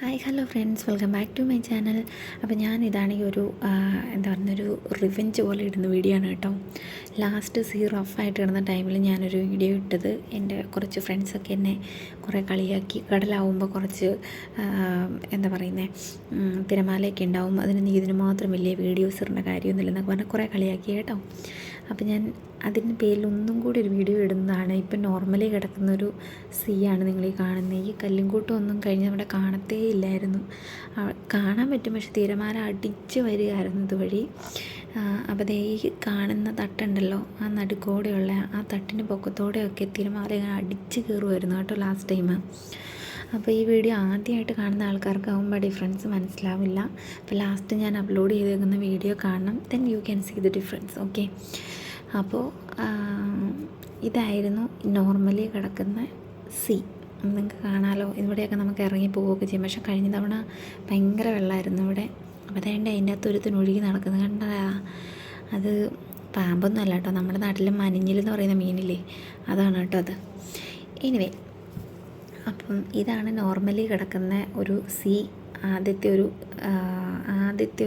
Hi hello friends, welcome back to my channel. അപ്പോൾ ഇതാണ് ഈ ഒരു എന്താ പറയുന്നൊരു റിവെഞ്ച് പോലെ ഇടുന്ന വീഡിയോ ആണ് കേട്ടോ. ലാസ്റ്റ് റഫായിട്ട് കിടന്ന ടൈമിൽ ഞാനൊരു വീഡിയോ ഇട്ടത് എൻ്റെ കുറച്ച് ഫ്രണ്ട്സൊക്കെ എന്നെ കുറേ കളിയാക്കി. കടലാവുമ്പോൾ കുറച്ച് എന്താ പറയുന്നത്, തിരമാലയൊക്കെ ഉണ്ടാവും, അതിന് നീ ഇതിന് മാത്രം വലിയ വീഡിയോസ് ഇടേണ്ട കാര്യമൊന്നുമില്ലെന്നൊക്കെ പറഞ്ഞാൽ കുറേ കളിയാക്കി കേട്ടോ. അപ്പോൾ ഞാൻ അതിൻ്റെ പേരിൽ ഒന്നും കൂടി ഒരു വീഡിയോ ഇടുന്നതാണ്. ഇപ്പം നോർമലി കിടക്കുന്നൊരു ആണ് നിങ്ങൾ ഈ കാണുന്നത്. ഈ കല്ലുംകൂട്ടം ഒന്നും കഴിഞ്ഞ് നമ്മുടെ കാണത്തേ ഇല്ലായിരുന്നു. കാണാൻ പറ്റും, പക്ഷെ തിരമാല അടിച്ച് വരികയായിരുന്നു ഇതുവഴി. അപ്പോൾ ദേ ഈ കാണുന്ന തട്ടുണ്ടല്ലോ, ആ നടുക്കോടെയുള്ള ആ തട്ടിൻ്റെ പൊക്കത്തോടെയൊക്കെ തിരമാല ഇങ്ങനെ അടിച്ച് കയറുമായിരുന്നു കേട്ടോ ലാസ്റ്റ് ടൈം. അപ്പോൾ ഈ വീഡിയോ ആദ്യമായിട്ട് കാണുന്ന ആൾക്കാർക്കാവുമ്പോൾ ഡിഫറൻസ് മനസ്സിലാവില്ല. അപ്പോൾ ലാസ്റ്റ് ഞാൻ അപ്ലോഡ് ചെയ്തേക്കുന്ന വീഡിയോ കാണണം, then you can see the difference. Okay, അപ്പോൾ ഇതായിരുന്നു നോർമലി കിടക്കുന്ന നിങ്ങൾക്ക് കാണാമല്ലോ. ഇവിടെയൊക്കെ നമുക്ക് ഇറങ്ങി പോവുകയൊക്കെ ചെയ്യും. പക്ഷെ കഴിഞ്ഞ തവണ ഭയങ്കര വെള്ളമായിരുന്നു ഇവിടെ. അപ്പോൾ അതേണ്ട അതിൻ്റെ അകത്ത് ഒരുത്തിനൊഴുകി നടക്കുന്നത് കണ്ടാ. അത് പാമ്പൊന്നും അല്ല കേട്ടോ, നമ്മുടെ നാട്ടിൽ മനിഞ്ഞിലെന്ന് പറയുന്ന മീനില്ലേ, അതാണ് കേട്ടോ അത്. എനിവേ, അപ്പം ഇതാണ് നോർമലി കിടക്കുന്ന ഒരു ആദ്യത്തെ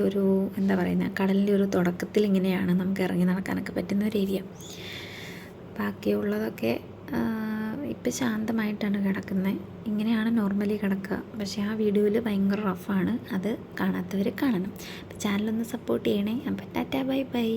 ഒരു എന്താ പറയുന്നത്, കടലിൻ്റെ ഒരു തുടക്കത്തിൽ ഇങ്ങനെയാണ് നമുക്ക് ഇറങ്ങി നടക്കാനൊക്കെ പറ്റുന്ന ഒരു ഏരിയ. ബാക്കിയുള്ളതൊക്കെ ഇപ്പം ശാന്തമായിട്ടാണ് കിടക്കുന്നത്. ഇങ്ങനെയാണ് നോർമലി കിടക്കുക. പക്ഷേ ആ വീഡിയോയിൽ ഭയങ്കര റഫാണ്. അത് കാണാത്തവർ കാണണം. അപ്പോൾ ചാനലൊന്ന് സപ്പോർട്ട് ചെയ്യണേ. അപ്പം ടാറ്റാ ബൈ ബൈ.